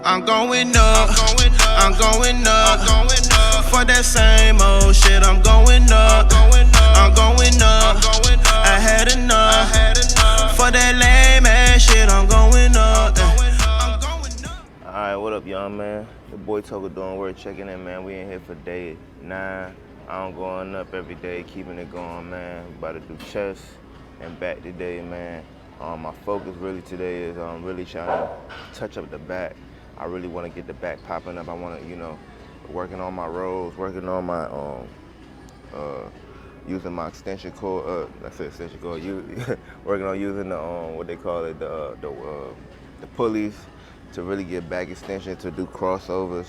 I'm going up, I'm going up. For that same old shit, I'm going up, I'm going up. I had enough. For that lame ass shit, I'm going up. Alright, what up, young man? The boy Toga doing work, checking in, man. We in here for day 9. I'm going up every day, keeping it going, man. About to do chest and back today, man. My focus really today is really trying to touch up the back. I really want to get the back popping up. I want to, working on my rolls, working on my using my extension cord. Extension cord. Working on using the what they call it, the pulleys to really get back extension, to do crossovers.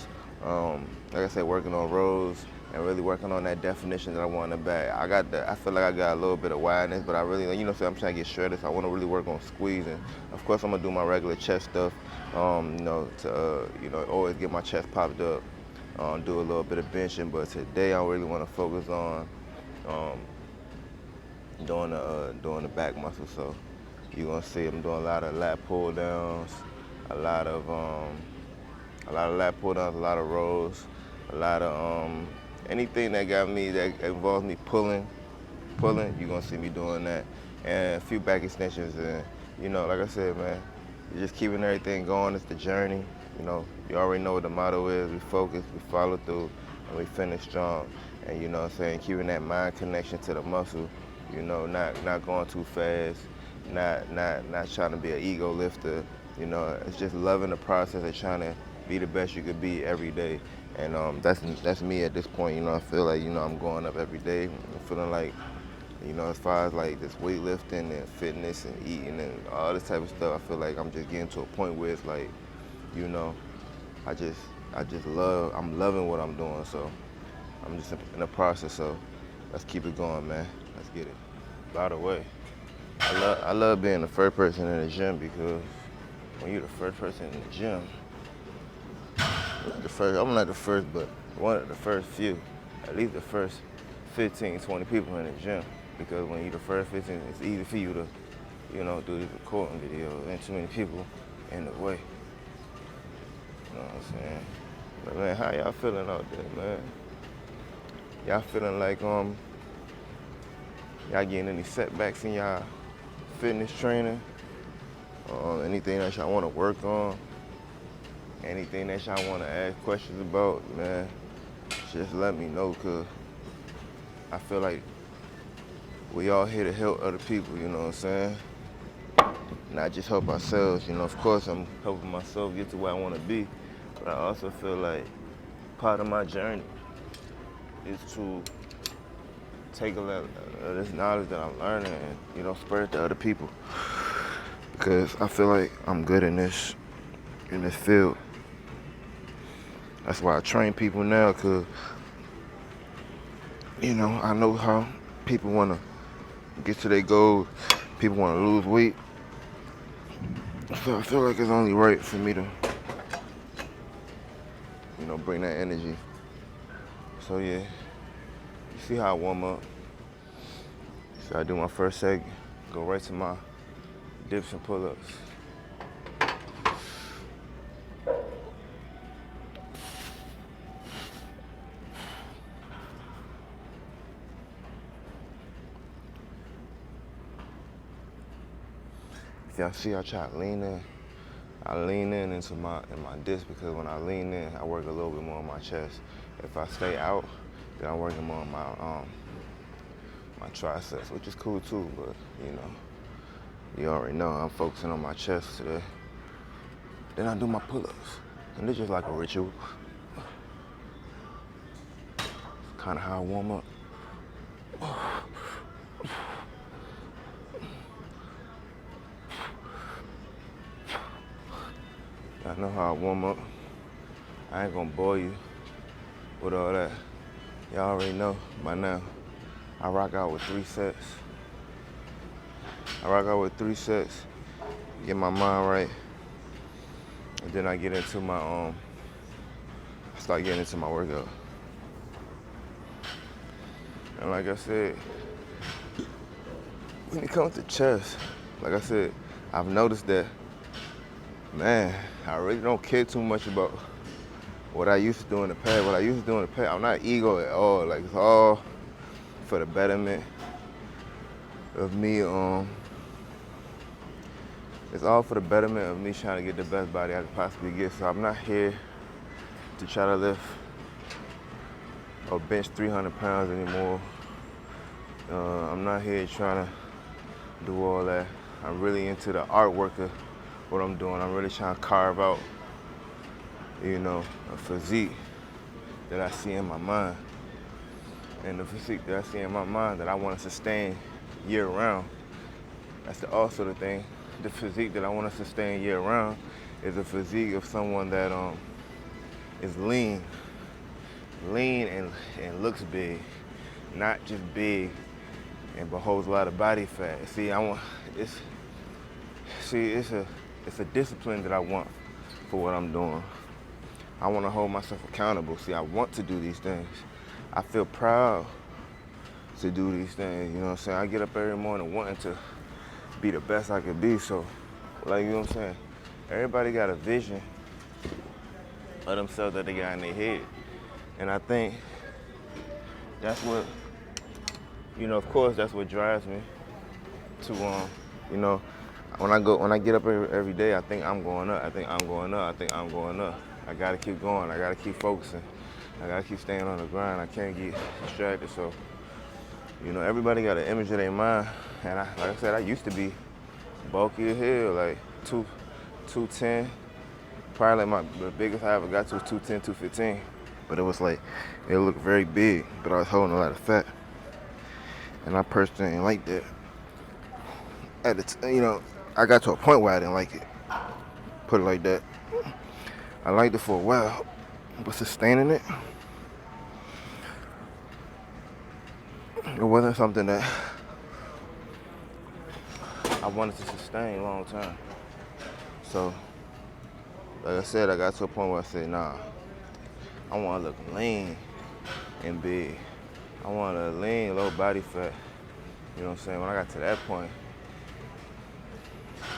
Like I said, working on rolls and really working on that definition that I want in the back. I feel like I got a little bit of wideness, but I really, I'm trying to get shredded, so I want to really work on squeezing. Of course, I'm gonna do my regular chest stuff, to always get my chest popped up, do a little bit of benching. But today, I really want to focus on doing the back muscle. So you're gonna see I'm doing a lot of lat pull downs, a lot of lat pull downs, a lot of rolls, a lot of anything that involves me pulling, you're gonna see me doing that, and a few back extensions. And like I said, man, you're just keeping everything going. It's the journey. You already know what the motto is. We focus, we follow through, and we finish strong. And keeping that mind connection to the muscle. Not going too fast, not trying to be an ego lifter. It's just loving the process and trying to be the best you could be every day. And that's me at this point. I feel like I'm going up every day. I'm feeling like as far as like this weightlifting and fitness and eating and all this type of stuff, I feel like I'm just getting to a point where it's like, I'm loving what I'm doing. So I'm just in the process. So let's keep it going, man. Let's get it. By the way, I love being the first person in the gym, because when you're the first person in the gym, I'm not the first, but one of the first few, at least the first 15, 20 people in the gym. Because when you're the first 15, it's easy for you to, do these recording videos. Ain't too many people in the way. You know what I'm saying? But man, how y'all feeling out there, man? Y'all feeling like y'all getting any setbacks in y'all fitness training? Anything that y'all want to work on? Anything that y'all want to ask questions about, man, just let me know, because I feel like we all here to help other people, you know what I'm saying? Not just help ourselves, of course I'm helping myself get to where I want to be, but I also feel like part of my journey is to take a lot of this knowledge that I'm learning and, spread it to other people. Because I feel like I'm good in this field. That's why I train people now, because, I know how people want to get to their goals. People want to lose weight. So I feel like it's only right for me to, bring that energy. So yeah, you see how I warm up. So I do my first set, go right to my dips and pull-ups. If y'all see, I try to lean in. I lean in into my dips, because when I lean in, I work a little bit more on my chest. If I stay out, then I'm working more on my triceps, which is cool too, but you already know I'm focusing on my chest today. Then I do my pull-ups, and it's just like a ritual. Kind of how I warm up. I know how I warm up. I ain't gonna bore you with all that. Y'all already know by now. I rock out with 3 sets. Get my mind right, and then I get into my start getting into my workout. And like I said, when it comes to chest, like I said, I've noticed that Man, I really don't care too much about what I used to do in the past. What I used to do in the past, I'm not ego at all. Like, it's all for the betterment of me. It's all for the betterment of me trying to get the best body I could possibly get. So I'm not here to try to lift or bench 300 pounds anymore. I'm not here trying to do all that. I'm really into the artwork of what I'm doing. I'm really trying to carve out, a physique that I see in my mind. And the physique that I see in my mind that I want to sustain year round. That's also the thing. The physique that I want to sustain year round is a physique of someone that is lean and looks big, not just big and beholds a lot of body fat. See, it's a discipline that I want for what I'm doing. I want to hold myself accountable. See, I want to do these things. I feel proud to do these things. You know what I'm saying? I get up every morning wanting to be the best I could be. So, like, you know what I'm saying? Everybody got a vision of themselves that they got in their head. And I think that's what, of course, that's what drives me to, when I get up every day, I think I'm going up. I think I'm going up. I think I'm going up. I gotta keep going. I gotta keep focusing. I gotta keep staying on the grind. I can't get distracted. So, everybody got an image of their mind. And like I said, I used to be bulky as hell, like 210. Probably the biggest I ever got to was 210, 215. But it was like, it looked very big, but I was holding a lot of fat. And I personally didn't like that. I got to a point where I didn't like it. Put it like that. I liked it for a while, but sustaining it, it wasn't something that I wanted to sustain a long time. So, like I said, I got to a point where I said, nah, I want to look lean and big. I want a lean, low body fat. You know what I'm saying? When I got to that point,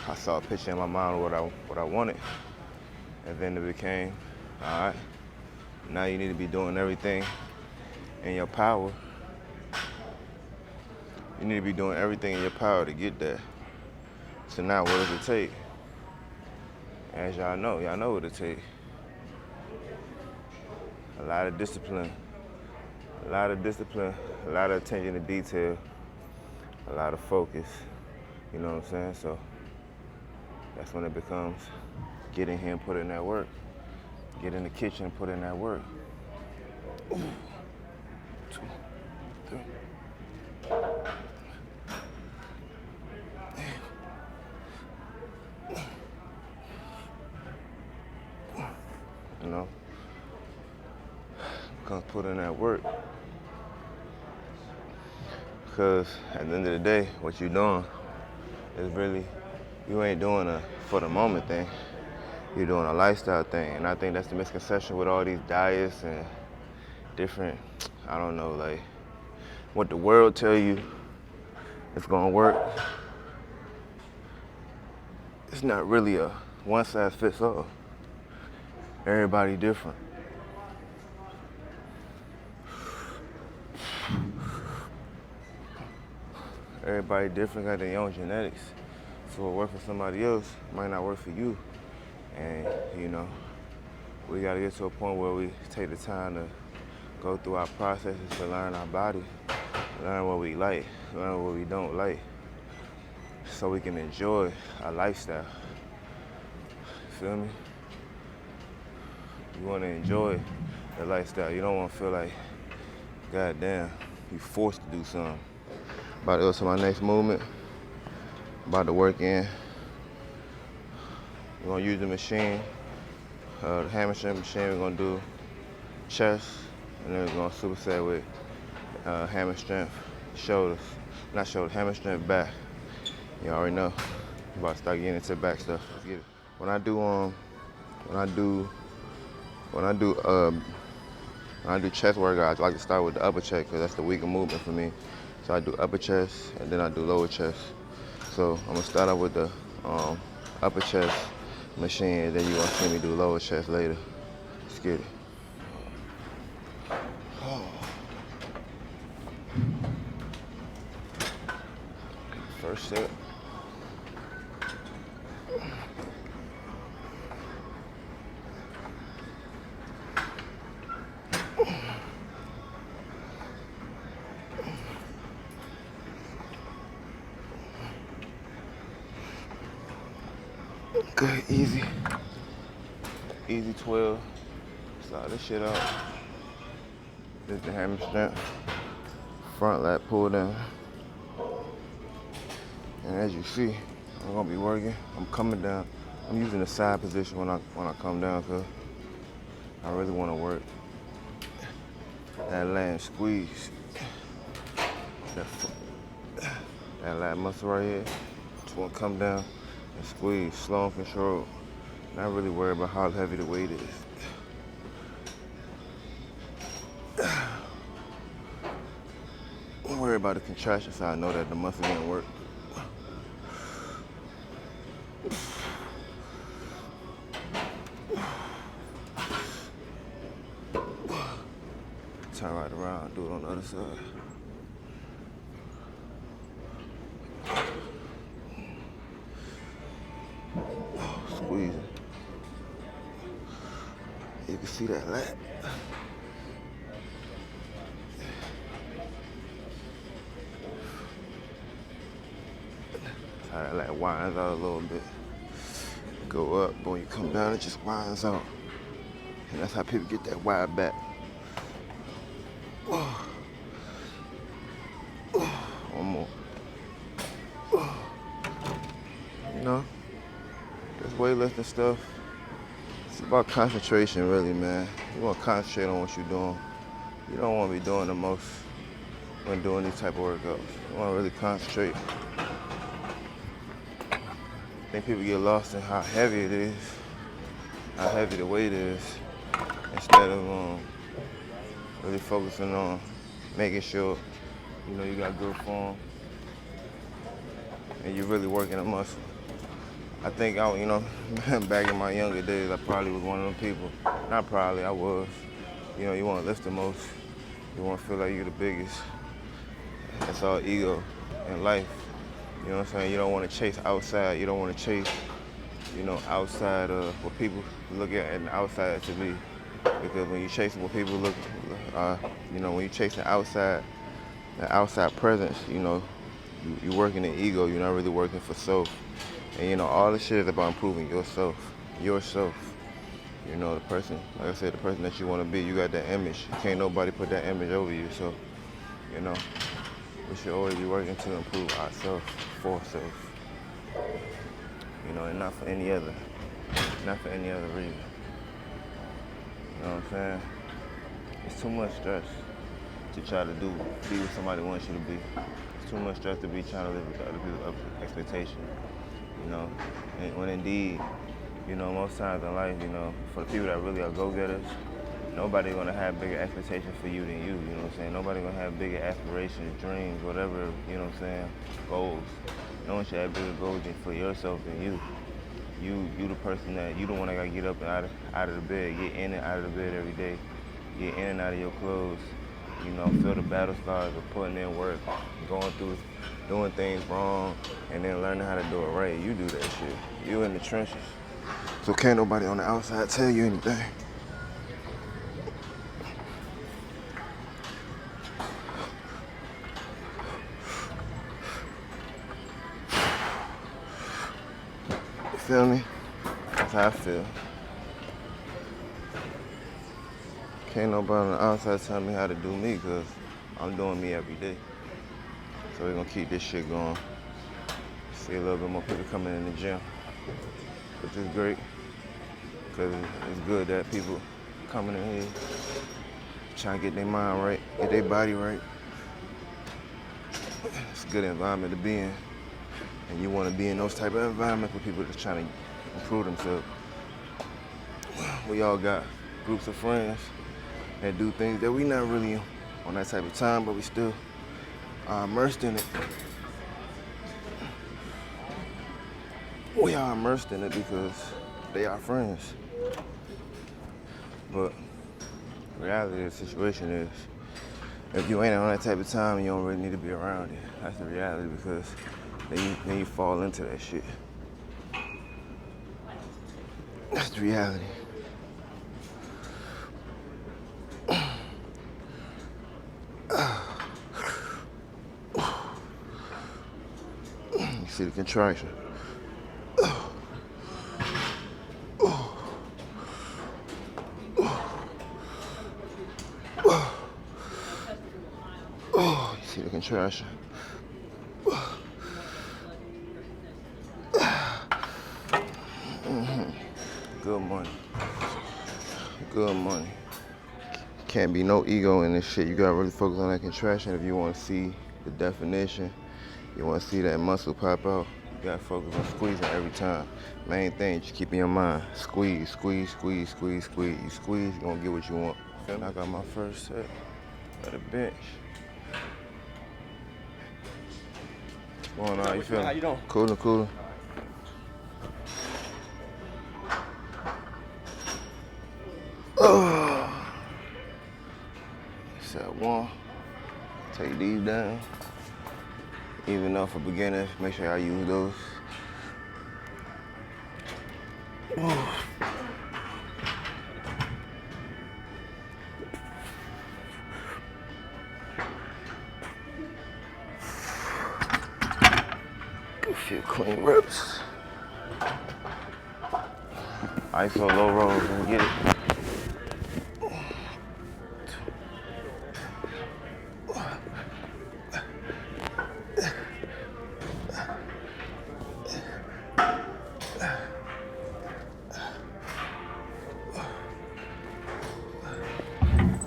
I saw a picture in my mind of what I wanted. And then it became, all right, now you need to be doing everything in your power. You need to be doing everything in your power to get there. So now what does it take? As y'all know what it takes. A lot of discipline, a lot of attention to detail, a lot of focus, you know what I'm saying? So that's when it becomes get in here and put in that work. Get in the kitchen and put in that work. 1, 2, 3. Comes put in that work. Because at the end of the day, what you're doing is really, you ain't doing a for the moment thing. You're doing a lifestyle thing. And I think that's the misconception with all these diets and different, I don't know, like what the world tell you it's gonna work. It's not really a one size fits all. Everybody different. Everybody different, got their own genetics. So what works for somebody else might not work for you. And, we gotta get to a point where we take the time to go through our processes to learn our body, learn what we like, learn what we don't like, so we can enjoy our lifestyle. Feel me? You wanna enjoy the lifestyle. You don't wanna feel like, goddamn, you forced to do something. About to go to my next movement. About to work in. We're gonna use the machine, the hammer strength machine. We're gonna do chest, and then we're gonna superset with hammer strength shoulders. Not shoulders, hammer strength back. You already know. I'm about to start getting into back stuff. Let's get it. When I do chest workouts, I like to start with the upper chest because that's the weaker movement for me. So I do upper chest and then I do lower chest. So I'm gonna start out with the upper chest machine. Then you gonna see me do lower chest later. Let's get it. First set. Good, easy. Easy 12. Slide this shit out. This is the hamstring. Front lat pull down. And as you see, I'm gonna be working. I'm coming down. I'm using the side position when I come down because I really want to work that lat and squeeze. That lat muscle right here. Just want to come down and squeeze, slow and controlled. Not really worried about how heavy the weight is. Don't worry about the contraction so I know that the muscle didn't work. Turn right around, do it on the other side. Squeezing. You can see that lat. How that lat winds out a little bit. Go up, but when you come down, it just winds out. And that's how people get that wide back. One more. You know, this weightlifting stuff, it's about concentration really, man. You want to concentrate on what you're doing. You don't want to be doing the most when doing these type of workouts. You want to really concentrate. I think people get lost in how heavy it is, how heavy the weight is, instead of really focusing on making sure, you know, you got good form and you're really working a muscle. I think, you know, back in my younger days, I probably was one of them people. Not probably, I was. You know, you want to lift the most. You want to feel like you're the biggest. It's all ego in life. You know what I'm saying? You don't want to chase outside. You don't want to chase, you know, outside of what people look at the outside to be. Because when you're chasing what people look, you know, when you're chasing outside, the outside presence, you know, you're working in ego. You're not really working for self. And you know, all this shit is about improving yourself. You know, the person, like I said, the person that you want to be. You got that image. Can't nobody put that image over you. So, you know, we should always be working to improve ourselves, for self. You know, and not for any other reason. You know what I'm saying? It's too much stress to try to be what somebody wants you to be. It's too much stress to be trying to live with other people's expectations. You know, and when indeed, you know, most times in life, you know, for the people that really are go-getters, nobody's gonna have bigger expectations for you than you, you know what I'm saying? Nobody's gonna have bigger aspirations, dreams, whatever, you know what I'm saying, goals. No one should have bigger goals for yourself than you. You the person that, you the one that gotta get up and out of the bed, get in and out of the bed every day, get in and out of your clothes, you know, feel the battle scars of putting in work, going through, doing things wrong, and then learning how to do it right. You do that shit. You in the trenches. So can't nobody on the outside tell you anything. You feel me? That's how I feel. Can't nobody on the outside tell me how to do me, because I'm doing me every day. So we're gonna keep this shit going. See a little bit more people coming in the gym, which is great, because it's good that people coming in here trying to get their mind right, get their body right. It's a good environment to be in, and you want to be in those type of environments with people that's trying to improve themselves. We all got groups of friends that do things that we not really on that type of time, but we still are immersed in it. We are immersed in it because they are friends. But the reality of the situation is, if you ain't on that type of time, you don't really need to be around it. That's the reality, because then you fall into that shit. That's the reality. You see the contraction. You see the contraction. Good money. Good money. Can't be no ego in this shit. You gotta really focus on that contraction if you want to see the definition. You want to see that muscle pop out. You gotta focus on squeezing every time. Main thing, just keep in your mind. Squeeze, squeeze, squeeze, squeeze, squeeze. You squeeze, you're gonna get what you want. I got my first set at the bench. What's going on? You feeling? How you doing? Cooler, cooler. Set one. Take these down. Even though for beginners, make sure I use those. A few clean reps. ISO low rolls and get it.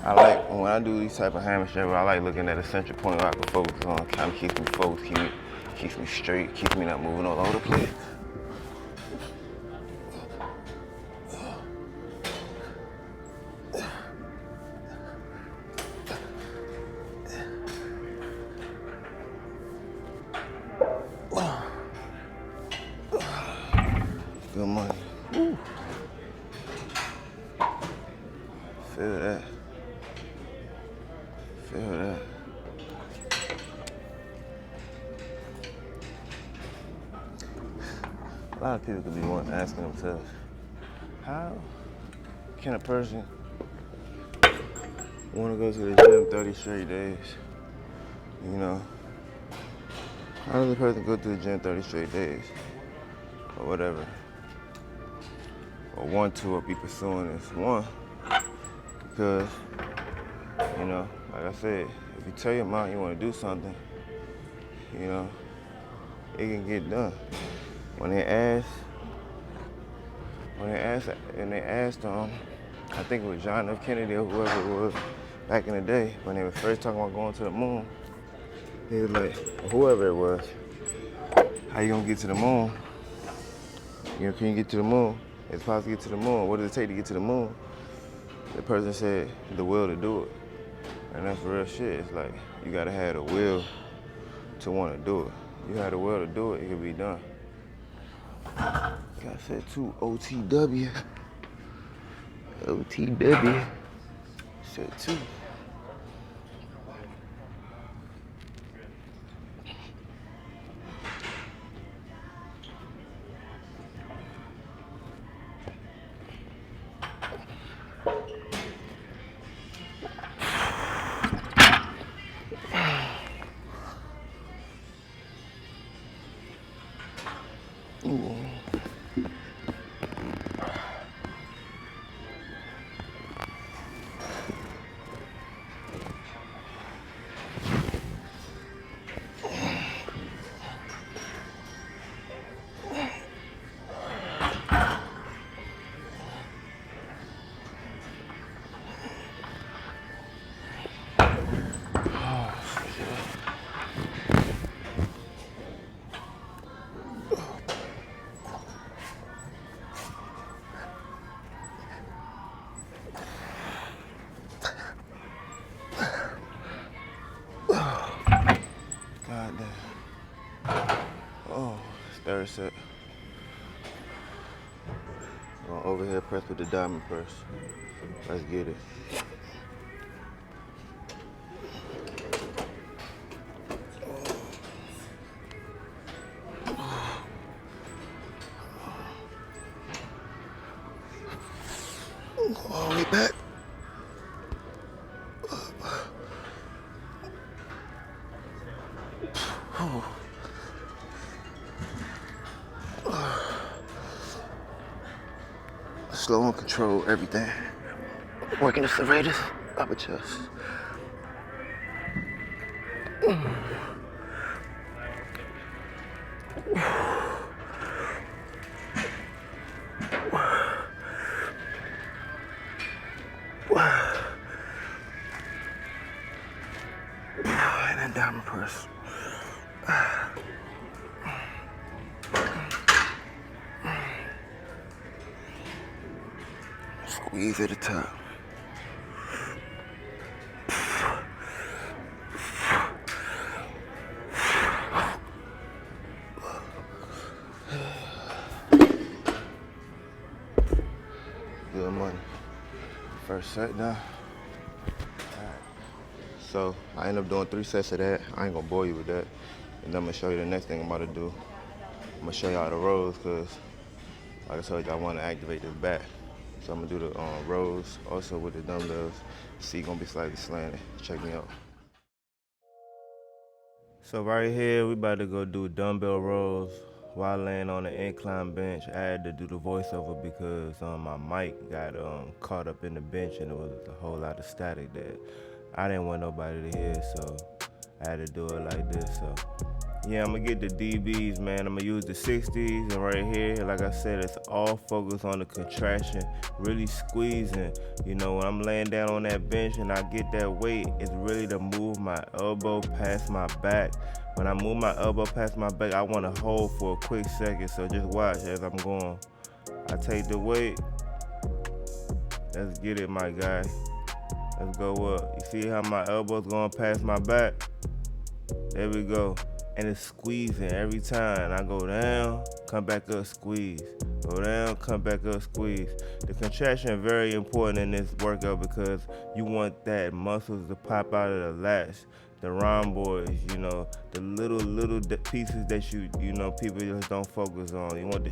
I like, when I do these type of hammer strength, I like looking at a central point where I can focus on. Kind of keeps me focused, keeps me straight, keeps me not moving all over the place. Good money. Woo. Feel that. Feel that. A lot of people could be asking themselves, how can a person want to go to the gym 30 straight days? You know, how does a person go to the gym 30 straight days? Or whatever. Or want to, or be pursuing this. One, because, you know, like I said, if you tell your mind you want to do something, you know, it can get done. When they asked, I think it was John F. Kennedy or whoever it was back in the day, when they were first talking about going to the moon, they was like, or whoever it was, how you gonna get to the moon? You know, can you get to the moon? It's possible to get to the moon. What does it take to get to the moon? The person said, the will to do it. And that's real shit. It's like, you gotta have the will to wanna do it. You have the will to do it, it can be done. Got said too, OTW. OTW. Said two. Ooh. Third set. overhead press with the diamond press. Let's get it. All the way back. Slow and control everything. Working the serratus, upper chest. And then diamond press. Squeeze at the top. Good money. First set now. So I end up doing 3 sets of that. I ain't gonna bore you with that. And then I'm gonna show you the next thing I'm about to do. I'm gonna show y'all the rows because, like I told you, I want to activate this back. So I'm gonna do the rows also with the dumbbells. See, gonna be slightly slanted. Check me out. So right here, we about to go do dumbbell rows while laying on the incline bench. I had to do the voiceover because my mic got caught up in the bench and it was a whole lot of static that I didn't want nobody to hear, so I had to do it like this. So yeah, I'm gonna get the DBs, man. I'm gonna use the 60s, and right here, like I said, it's all focused on the contraction, really squeezing. You know, when I'm laying down on that bench and I get that weight, it's really to move my elbow past my back. When I move my elbow past my back, I wanna hold for a quick second, so just watch as I'm going. I take the weight. Let's get it, my guy. Let's go up. You see how my elbow's going past my back? There we go. And it's squeezing every time. I go down, come back up, squeeze. Go down, come back up, squeeze. The contraction is very important in this workout because you want that muscles to pop out of the lats, the rhomboids, you know, the little pieces that you know people just don't focus on. You want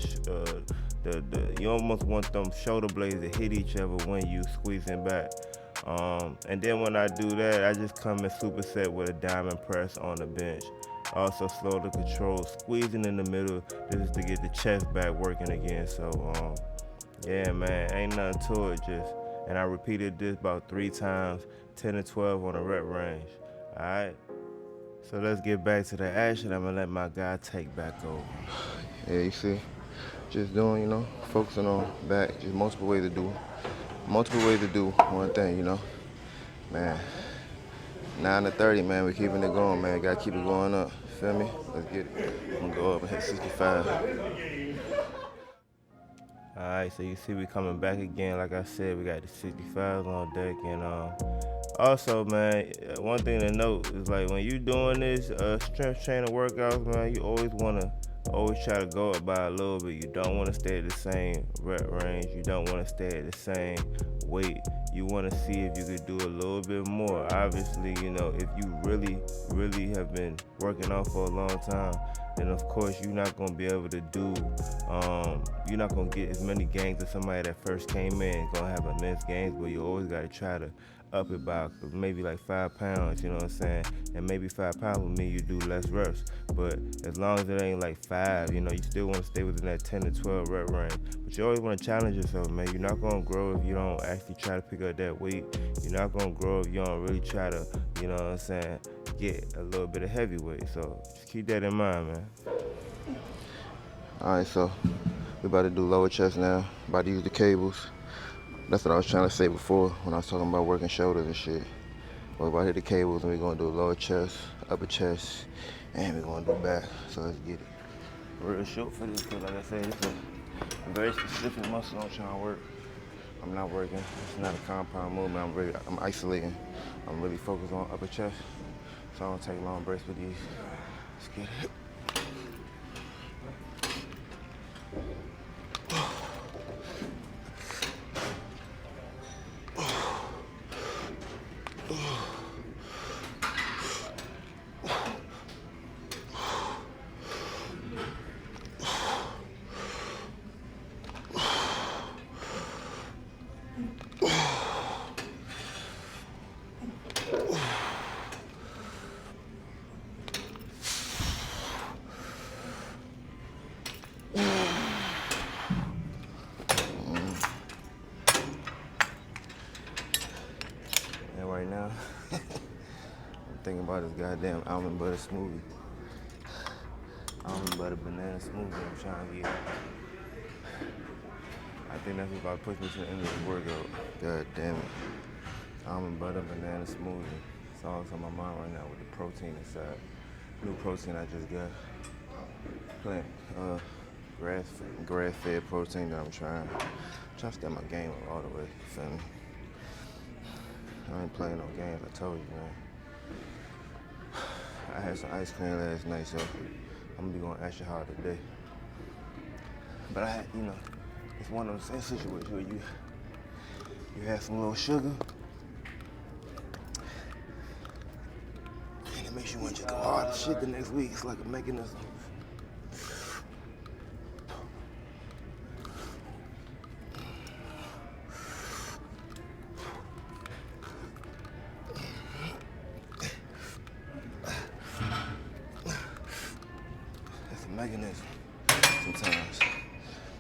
you almost want them shoulder blades to hit each other when you squeezing back. And then when I do that, I just come and superset with a diamond press on the bench. Also slow to control, squeezing in the middle. This is to get the chest back working again. So yeah, man, ain't nothing to it. And I repeated this about 3 times, 10 to 12 on a rep range. All right. So let's get back to the action. I'm gonna let my guy take back over. Yeah, you see, just doing, you know, focusing on back. Just multiple ways to do one thing, you know, man. 9 to 30, man, we're keeping it going, man. Gotta keep it going up, feel me? Let's get it. I'm gonna go up and hit 65. All right, so you see we coming back again. Like I said, we got the 65s on deck. And also, man, one thing to note is like when you doing this strength training workouts, man, you always try to go up by a little bit. You don't want to stay at the same rep range. You don't want to stay at the same weight. You want to see if you could do a little bit more. Obviously, you know, if you really have been working out for a long time, then of course you're not going to be able to do, you're not going to get as many gains as somebody that first came in. Going to have immense gains, but you always got to try to up it by maybe like 5 pounds, you know what I'm saying? And maybe 5 pounds would mean you do less reps. But as long as it ain't like 5, you know, you still want to stay within that 10 to 12 rep range. But you always want to challenge yourself, man. You're not going to grow if you don't actually try to pick up that weight. You're not going to grow if you don't really try to, you know what I'm saying, get a little bit of heavyweight. So just keep that in mind, man. All right, so we're about to do lower chest now. About to use the cables. That's what I was trying to say before when I was talking about working shoulders and shit. We're about to hit the cables and we're gonna do lower chest, upper chest, and we're gonna do back. So let's get it. Real short for this because like I said, it's a very specific muscle I'm trying to work. I'm not working, it's not a compound movement, I'm isolating. I'm really focused on upper chest. So I don't take long breaks with these. Let's get it. And right now, I'm thinking about this goddamn almond butter smoothie. Almond butter banana smoothie I'm trying to get. I think that's about to push me to the end of the workout. God damn it. Almond butter banana smoothie. It's all on my mind right now with the protein inside. New protein I just got. Plant grass-fed protein that I'm trying to step my game up all the way. You feel me? I ain't playing no games, I told you, man. I had some ice cream last night, so I'm gonna be going extra hard today. But I had, it's one of those same situations where you have some little sugar, and it makes you want to go hard as shit the next week. It's like a mechanism. Mechanism sometimes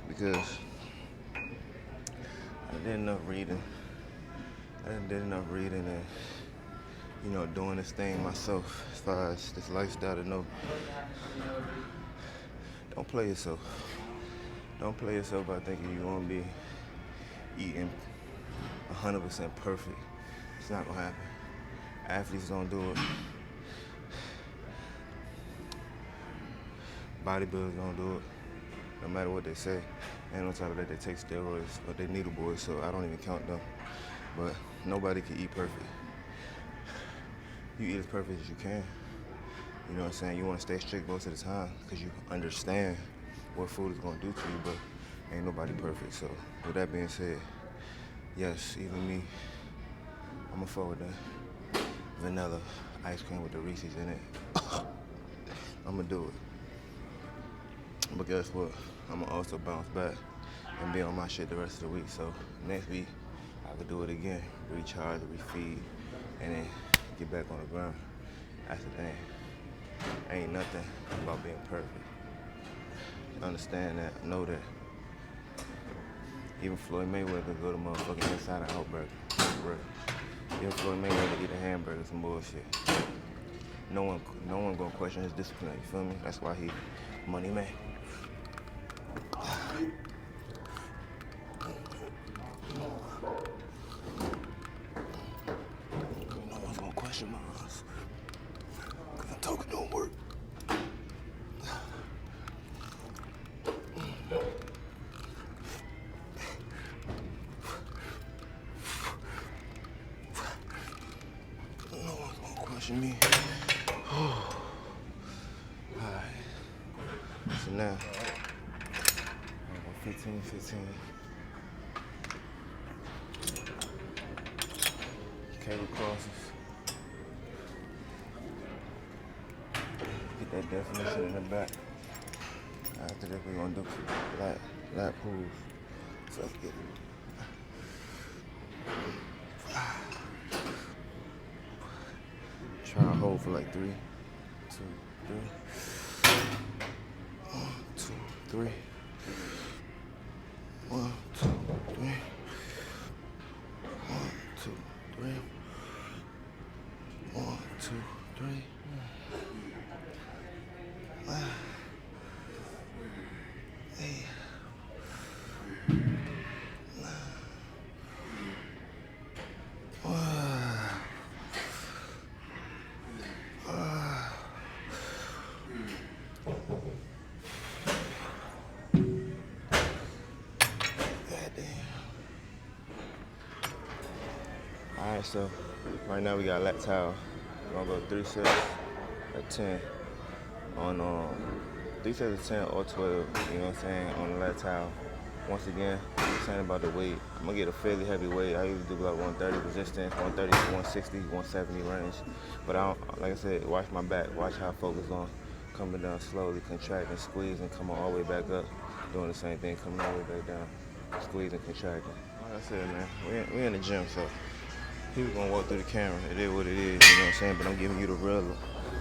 because I did enough reading and doing this thing myself as far as this lifestyle to know don't play yourself by thinking you're gonna be eating 100% perfect. It's not gonna happen. Athletes don't do it. Bodybuilders don't do it, no matter what they say. And on top of that, they take steroids or they needle boys, so I don't even count them. But nobody can eat perfect. You eat as perfect as you can. You know what I'm saying? You want to stay strict most of the time because you understand what food is going to do to you, but ain't nobody perfect. So with that being said, yes, even me, I'm going to forward that vanilla ice cream with the Reese's in it. I'm going to do it. But guess what? I'm gonna also bounce back and be on my shit the rest of the week. So next week, I could do it again, recharge, refeed, and then get back on the ground. That's the thing. Ain't nothing about being perfect. Understand that, know that. Even Floyd Mayweather go to motherfucking inside an Outback. Even Floyd Mayweather eat a hamburger, some bullshit. No one gonna question his discipline, you feel me? That's why he money man. No one's gonna question my ass. Cause I'm talking don't work. No one's gonna question me. Alright. So now, 15. Cable crosses. Get that definition in the back. After that, we're gonna do lat pulls. So let's get it. Try to hold for like 3, 2, 3. 1, 2, 3. 1, 2, 3. 1, 2, 3. 1, 2, 3. Hey. Alright, so right now we got lat towel. We're gonna go 3 sets at 10 on 3 sets at 10 or 12, you know what I'm saying, on the lat towel. Once again, saying about the weight, I'm gonna get a fairly heavy weight. I usually do like 130 resistance, 130 to 160, 170 range. But I don't, like I said, watch my back, watch how I focus on coming down slowly, contracting, squeezing, coming all the way back up, doing the same thing, coming all the way back down, squeezing, contracting. I said, man, we in the gym, so people gonna walk through the camera. It is what it is, you know what I'm saying? But I'm giving you the real,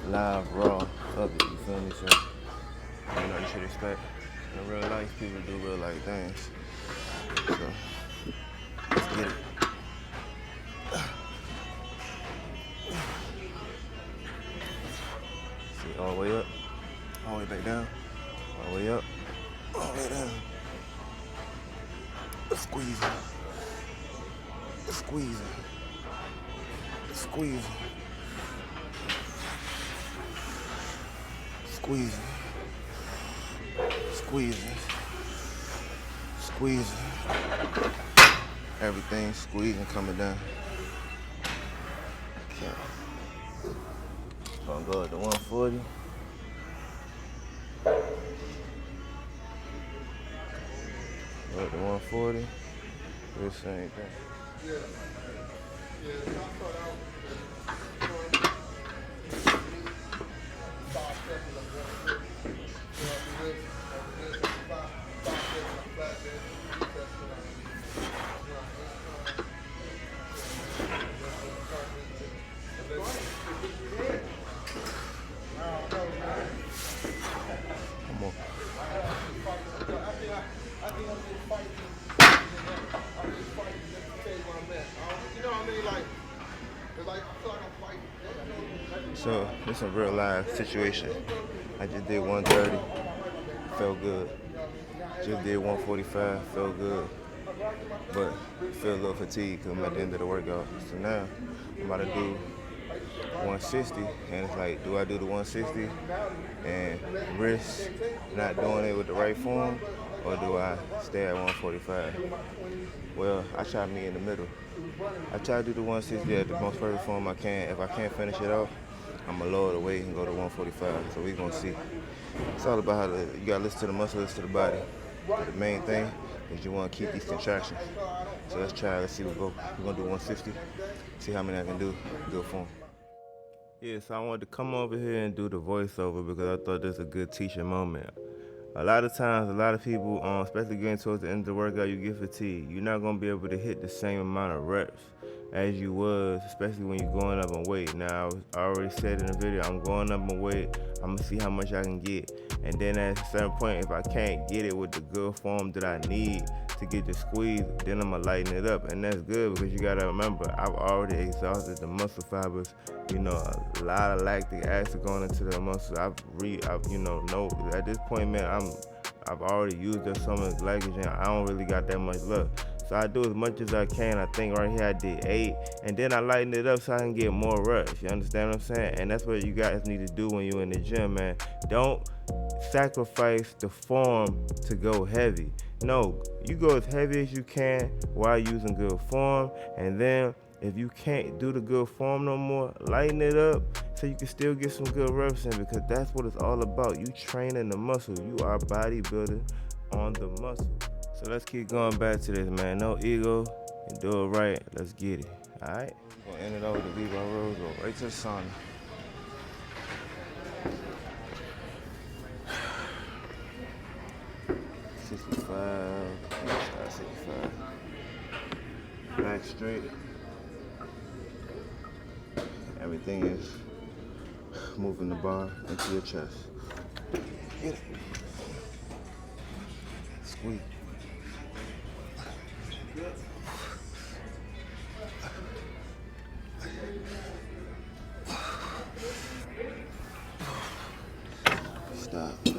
live, raw of it, you feel me? So, you know, you should expect in real life people do real life things. So, let's get it. See, all the way up, all the way back down, all the way up, all the way down. Squeeze it. Squeeze it. Squeeze it. Squeeze it. Squeeze it. Squeeze it. Everything squeezing coming down. Okay. Gonna go up to 140. Go up to 140. Do the same thing. Come on. So this is a real live situation. I just did 130, felt good. Just did 145, felt good. But feel a little fatigued because I'm at the end of the workout. So now I'm about to do 160, and it's like, do I do the 160 and risk not doing it with the right form, or do I stay at 145? Well, I try to meet in the middle. I try to do the 160 at the most perfect form I can. If I can't finish it off, I'm gonna lower the weight and go to 145. So we're gonna see. It's all about how you gotta listen to the muscle, listen to the body. But the main thing is you wanna keep these contractions. So let's try, let's see what go. We're gonna do 160, see how many I can do, good form. Yeah, so I wanted to come over here and do the voiceover because I thought this was a good teaching moment. A lot of times, a lot of people, especially getting towards the end of the workout, you get fatigued. You're not going to be able to hit the same amount of reps as you was, especially when you're going up in weight. Now, I already said in the video, I'm going up in weight. I'm going to see how much I can get. And then at a certain point, if I can't get it with the good form that I need to get the squeeze, then I'm going to lighten it up. And that's good because you got to remember, I've already exhausted the muscle fibers. You know, a lot of lactic acid going into the muscle. I've at this point, man, I've already used up some of the glycogen. I don't really got that much left. So I do as much as I can. I think right here I did 8, and then I lighten it up so I can get more reps. You understand what I'm saying? And that's what you guys need to do when you're in the gym, man. Don't sacrifice the form to go heavy. No, you go as heavy as you can while using good form, and then if you can't do the good form no more, lighten it up so you can still get some good reps in, because that's what it's all about. You training the muscle. You are bodybuilding on the muscle. So let's keep going back to this, man. No ego, and do it right. Let's get it. All right? We're gonna end it over the Vivo Road, go right to the sauna. Back straight. Everything is moving the bar into your chest. Get it. Squeeze. Stop. Go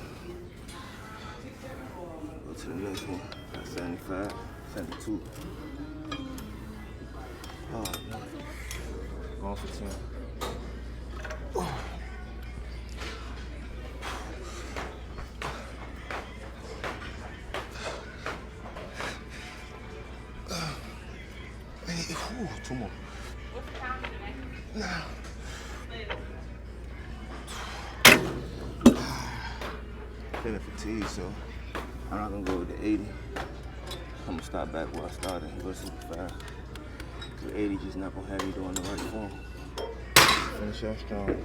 to the next one. 75, 72. Oh, no. Going for 10. Two more. What's the time today? Now. Feeling fatigued, so I'm not gonna go with the 80. I'm gonna stop back where I started and go to 65. The 80 just not gonna have you doing the right form. Finish off strong.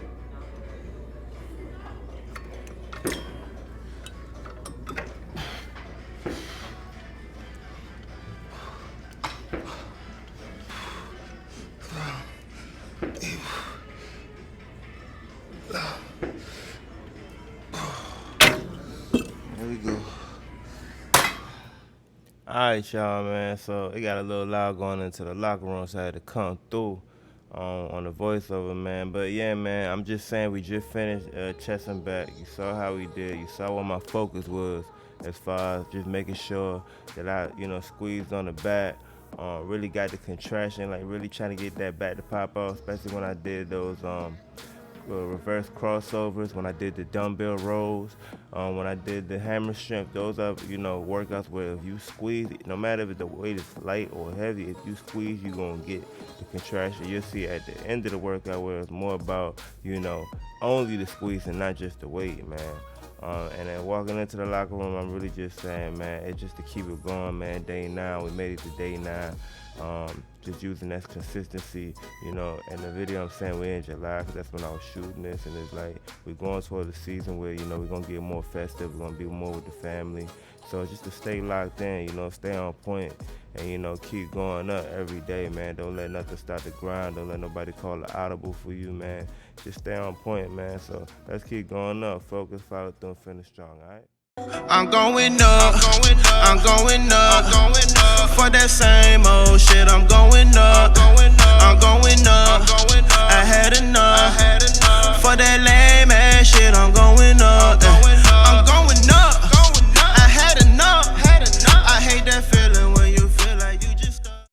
Alright, y'all, man. So it got a little loud going into the locker room, so I had to come through on the voiceover, man. But yeah, man, I'm just saying we just finished chest and back. You saw how we did. You saw what my focus was as far as just making sure that I, squeezed on the back. Really got the contraction, like really trying to get that back to pop out, especially when I did those reverse crossovers, when I did the dumbbell rows, when I did the hammer strength. Those are, workouts where if you squeeze, no matter if the weight is light or heavy, if you squeeze, you're going to get the contraction. You'll see at the end of the workout where it's more about, only the squeeze and not just the weight, man. And then walking into the locker room, I'm really just saying, man, it's just to keep it going, man. Day 9, we made it to day 9. Just using that consistency, in the video I'm saying we're in July, because that's when I was shooting this, and it's like we're going toward the season where, we're going to get more festive, we're going to be more with the family. So just to stay locked in, stay on point, and, keep going up every day, man. Don't let nothing stop the grind. Don't let nobody call an audible for you, man. Just stay on point, man. So let's keep going up. Focus, follow through, and finish strong, all right? I'm going up, I'm going up, for that same old shit, I'm going